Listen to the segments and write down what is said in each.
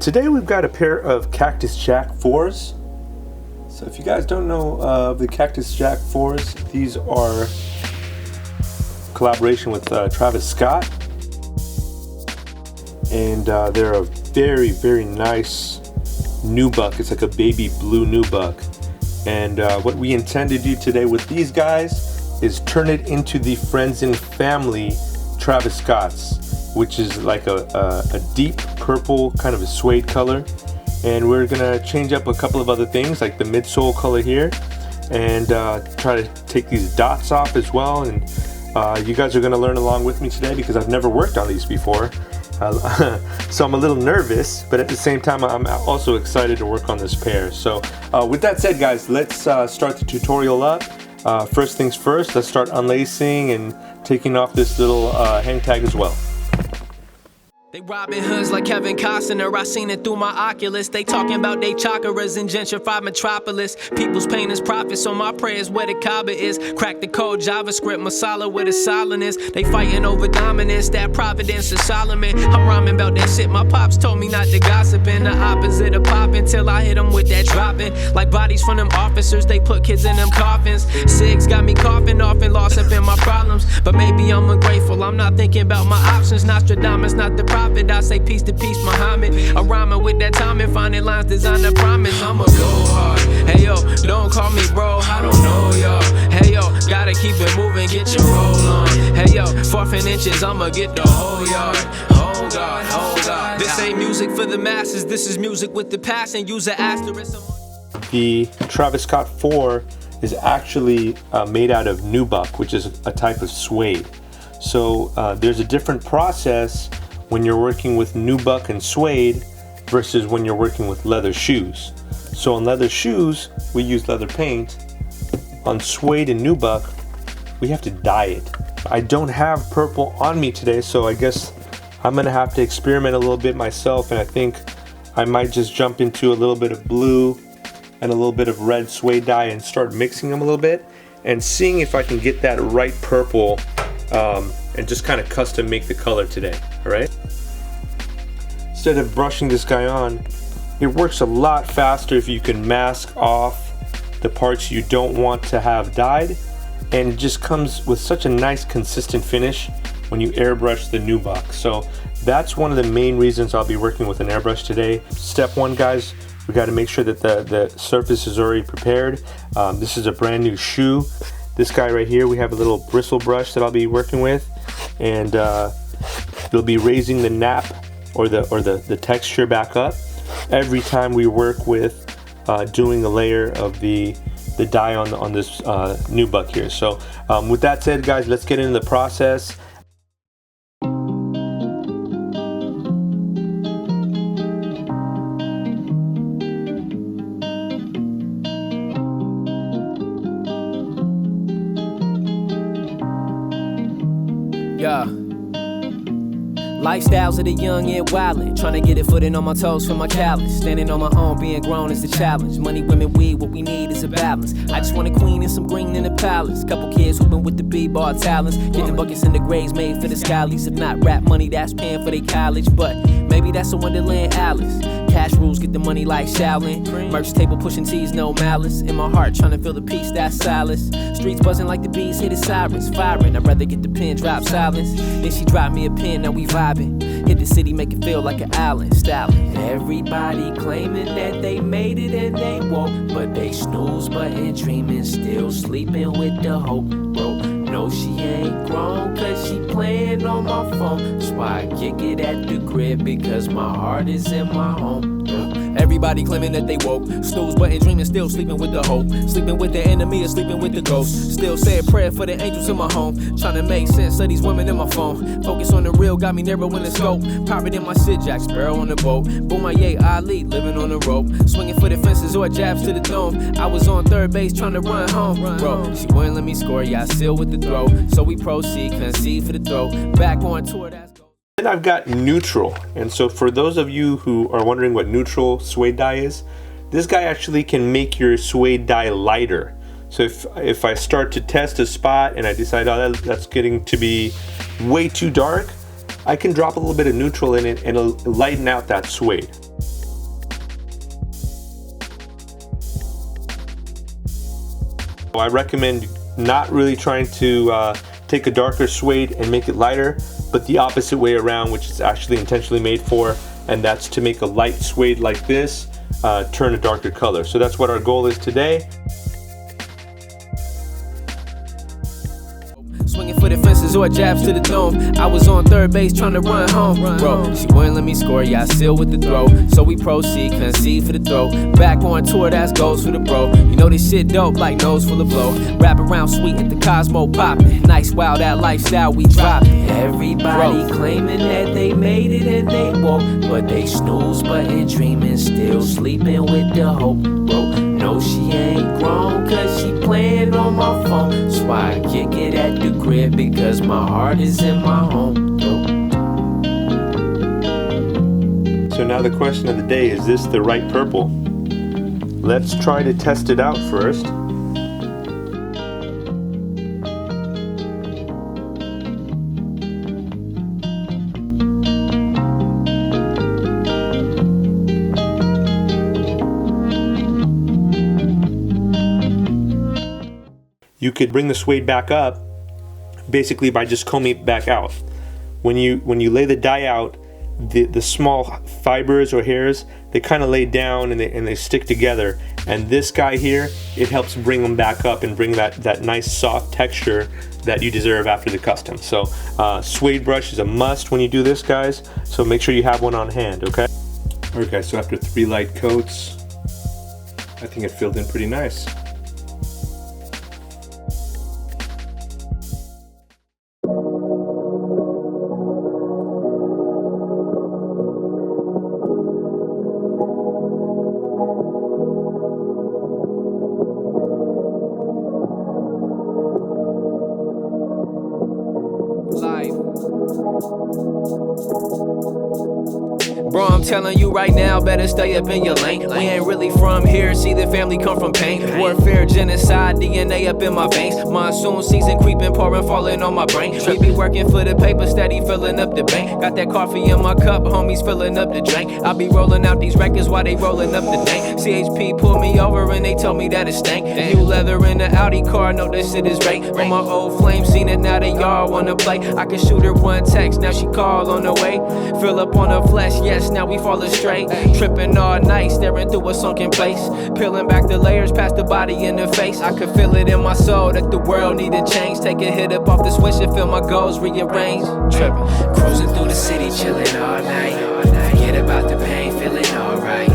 Today we've got a pair of Cactus Jack 4s. So if you guys don't know the Cactus Jack 4s, these are collaboration with Travis Scott. And they're a very, very nice nubuck. It's like a baby blue nubuck. And what we intend to do today with these guys is turn it into the Friends and Family Travis Scott's, which is like a deep purple, kind of a suede color. And we're gonna change up a couple of other things like the midsole color here, and try to take these dots off as well. And you guys are gonna learn along with me today because I've never worked on these before. So I'm a little nervous, but at the same time I'm also excited to work on this pair. So with that said, guys, let's start the tutorial up. First things first, let's start unlacing and taking off this little hang tag as well. They robbing hoods like Kevin Costner, I seen it through my Oculus. They talking about they chakras in gentrified metropolis. People's pain is profit, so my prayers where the Kaaba is. Crack the code, JavaScript, Masala with a silence. They fighting over dominance, that Providence of Solomon. I'm rhyming about that shit, my pops told me not to gossip. And the opposite of popping till I hit them with that dropping. Like bodies from them officers, they put kids in them coffins. Sigs got me coughing off and lost up in my problems. But maybe I'm ungrateful, I'm not thinking about my options. Nostradamus, not the prophet. I say peace to peace, Muhammad. I'm rhyming with that time and finding lines designed to promise. I'ma go hard. Hey yo, don't call me bro, I don't know y'all. Hey yo, gotta keep it moving, get your roll on. Hey yo, 4 inches, I'ma get the whole yard. Oh God, oh God. This ain't music for the masses, this is music with the passion. Use an asterisk. The Travis Scott 4 is actually made out of nubuck, which is a type of suede. So there's a different process when you're working with nubuck and suede versus when you're working with leather shoes. So on leather shoes, we use leather paint. On suede and nubuck, we have to dye it. I don't have purple on me today, so I guess I'm gonna have to experiment a little bit myself, and I think I might just jump into a little bit of blue and a little bit of red suede dye and start mixing them a little bit and seeing if I can get that right purple and just kind of custom make the color today, all right? Instead of brushing this guy on, it works a lot faster if you can mask off the parts you don't want to have dyed, and it just comes with such a nice consistent finish when you airbrush the nubuck. So that's one of the main reasons I'll be working with an airbrush today. Step one, guys, we got to make sure that the surface is already prepared. This is a brand new shoe. This guy right here, we have a little bristle brush that I'll be working with, and you'll be raising the nap or the texture back up every time we work with doing a layer of the dye on this nubuck here. So with that said, guys, let's get into the process. Yeah. Lifestyles of the young and wildin', tryna get it footing on my toes from my callus. Standing on my own, being grown is the challenge. Money, women, weed, what we need is a balance. I just want a queen and some green in the palace. Couple kids hooping with the b-ball talents. Getting buckets in the graves made for the scallies. If not rap money, that's paying for their college. But maybe that's a Wonderland Alice. Cash rules, get the money like Shaolin. Merch table pushing T's, no malice. In my heart, tryna feel the peace, that's solace. Streets buzzing like the bees, hit the sirens. Firing, I'd rather get the pen, drop silence. Then she dropped me a pen, now we vibing. Hit the city, make it feel like an island, styling. Everybody claiming that they made it and they woke, but they snooze, button dreaming, still sleeping with the hope. Bro, no, she ain't grown, cause she playing on my phone. That's why I kick it at the crib, because my heart is in my home. Everybody claiming that they woke, snooze button dreaming, still sleeping with the hope. Sleeping with the enemy or sleeping with the ghost. Still say a prayer for the angels in my home. Tryna make sense of these women in my phone. Focus on the real, got me narrowing the scope. Pirate in my sit, Jack Sparrow on the boat. Boom, my yay, Ali, living on the rope. Swinging for the fences or jabs to the dome. I was on third base trying to run home. Bro, she wouldn't let me score, yeah, I still with the throw. So we proceed, concede for the throw. Back on tour, that's go. Then I've got neutral, and so for those of you who are wondering what neutral suede dye is, this guy actually can make your suede dye lighter. So if I start to test a spot and I decide, oh, that's getting to be way too dark, I can drop a little bit of neutral in it and it'll lighten out that suede. I recommend not really trying to take a darker suede and make it lighter, but the opposite way around, which is actually intentionally made for, and that's to make a light suede like this turn a darker color. So that's what our goal is today. Swinging for the fences or jabs to the dome. I was on third base trying to run home. Bro, she wouldn't let me score, yeah, I still with the throw. So we proceed, concede for the throw. Back on tour, that's goals for the bro. You know this shit dope like nose full of blow. Wrap around sweet at the Cosmo poppin'. Nice, wow, that lifestyle we droppin'. Everybody claiming that they made it and they woke, but they snooze button dreaming, still sleeping with the hope. Bro, no, she ain't grown cause she playing on my phone. So I kick it at the crib because my heart is in my home. So now the question of the day, is this the right purple? Let's try to test it out first. You could bring the suede back up basically by just combing it back out. When you lay the dye out, the small fibers or hairs, they kind of lay down and they stick together. And this guy here, it helps bring them back up and bring that nice soft texture that you deserve after the custom. So suede brush is a must when you do this, guys. So make sure you have one on hand, okay? Alright guys, so after 3 light coats, I think it filled in pretty nice. Bro, I'm telling you right now, better stay up in your lane. We ain't really from here, see the family come from pain. Warfare, genocide, DNA up in my veins. Monsoon season creeping, pouring, falling on my brain. We be working for the paper, steady filling up the bank. Got that coffee in my cup, homies filling up the drink. I be rolling out these records while they rolling up the dank. CHP pulled me over and they told me that it stank. New leather in the Audi car, know this shit is right. On my old flame, seen it, now they all wanna play. I can shoot her one text, now she call on the way. Fill up on her flesh, yes, now we fall astray. Tripping all night, staring through a sunken place. Peeling back the layers past the body in the face. I could feel it in my soul that the world needed change. Take a hit up off the switch and feel my goals rearranged. Tripping, cruising through the city, chilling all night. Forget about the pain, feeling alright.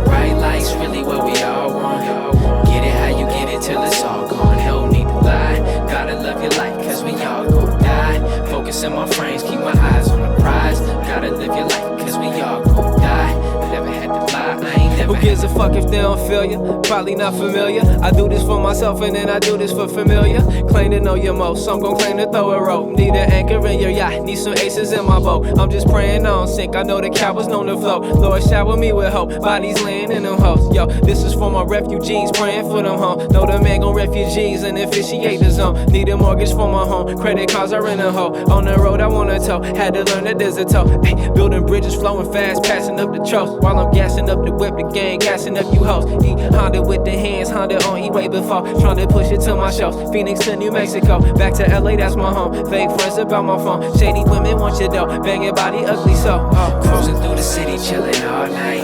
Bright lights, really what we all want. Get it how you get it till it's all gone. Hell need to lie. Gotta love your life, cause we all gon' die. Focus in my frames, keep my eyes on the prize. Gotta live your life, cause we all gon' die. Never had to lie, I ain't never. Who gives a fuck if they don't feel you? Probably not familiar. I do this for myself and then I do this for familiar. Claim to know your most, some gon' claim to throw a rope. Need an anchor in your yacht, need some aces in my boat. I'm just praying I don't sink, I know the cowards known to float. Lord shower me with hope, bodies laying in them hoes. Yo, this is for my refugees, praying for them home. Know the man gon' refugees and officiate the zone. Need a mortgage for my home, credit cards are in a hole. On the road I wanna tow, had to learn that there's a tow. Ay, building bridges, flowing fast, passing up the tropes. While I'm gassing up the whip, the gang gassing up you hoes. Eat Honda with the hands, Honda on E-way before. Trying to push it to my shows. Phoenix to New Mexico, back to LA, that's my home. Fake friends about my phone, shady women want your dough. Bang your body ugly so. Cruising through the city, chilling all night.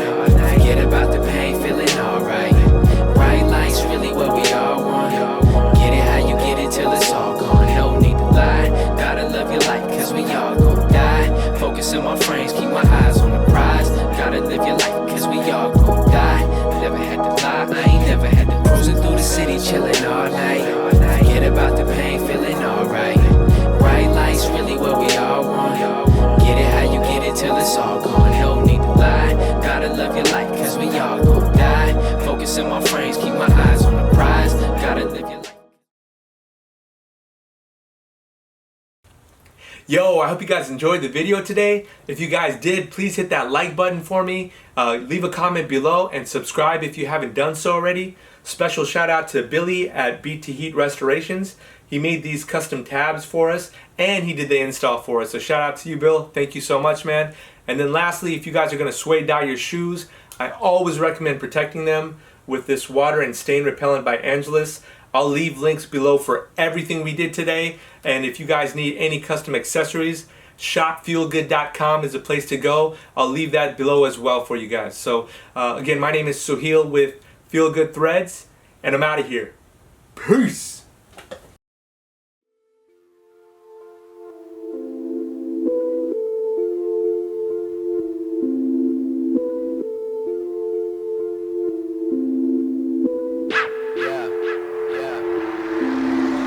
Forget about the pain, feeling alright. Bright lights, really what we all want. Get it how you get it till it's all gone. Hell need to lie. Gotta love your life, cause we all gon' die. Focus in my frames, keep my eyes on the prize. Gotta live your life, cause we all gon' die. Never had to lie, I ain't never had to. Cruising through the city, chilling all night. Forget about the pain, feeling alright. Bright lights, really what we all want. Get it how you get it till it's all gone. Hell need to lie. Gotta love your life, cause we all gon' die. Focus in my frames, keep my eyes on the prize. Gotta live your life. Yo, I hope you guys enjoyed the video today. If you guys did, please hit that like button for me. Leave a comment below and subscribe if you haven't done so already. Special shout out to Billy at Beat to Heat Restorations. He made these custom tabs for us and he did the install for us. So shout out to you, Bill. Thank you so much, man. And then lastly, if you guys are gonna suede dye your shoes, I always recommend protecting them with this water and stain repellent by Angelus. I'll leave links below for everything we did today. And if you guys need any custom accessories, shopfeelgood.com is the place to go. I'll leave that below as well for you guys. So again, my name is Suhail with Feelgood Threads, and I'm out of here. Peace.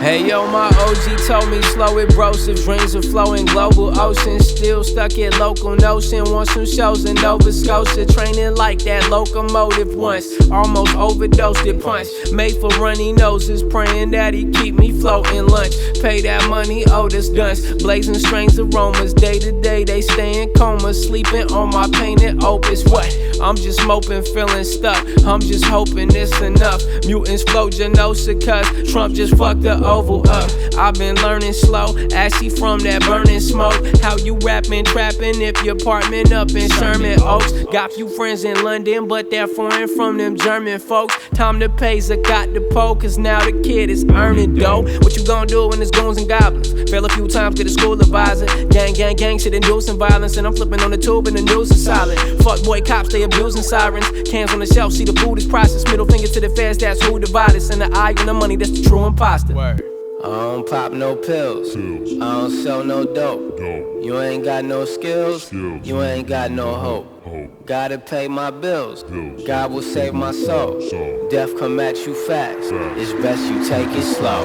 Hey yo, my OG told me slow it brosive, dreams of flowing global oceans. Still stuck at local notion, want some shows in Nova Scotia. Training like that locomotive once, almost overdosed it punch. Made for runny noses, praying that he keep me floating lunch. Pay that money, Otis Dunce, blazing strange aromas. Day to day they stay in coma, sleeping on my painted opus. What? I'm just moping, feeling stuck. I'm just hoping it's enough. Mutants flow genosa, cuz Trump just fucked the Oval up. I've been learning slow, ashy from that burning smoke. How you rapping, trapping if your apartment up in Sherman Oaks. Got few friends in London, but they're foreign from them German folks. Time to pay got the pole, cause now the kid is earning dough. What you gonna do when it's goons and goblins? Fail a few times, get a school advisor. Gang, gang, gang, shit inducing violence. And I'm flipping on the tube and the news is silent. Fuck boy cops, they abusing sirens. Cans on the shelf, see the food is processed. Middle finger to the feds, that's who divide us. And the eye on the money, that's the true imposter. Word. I don't pop no pills. I don't sell no dope. You ain't got no skills. You ain't got no hope. Gotta pay my bills. God will save my soul. Death come at you fast. It's best you take it slow.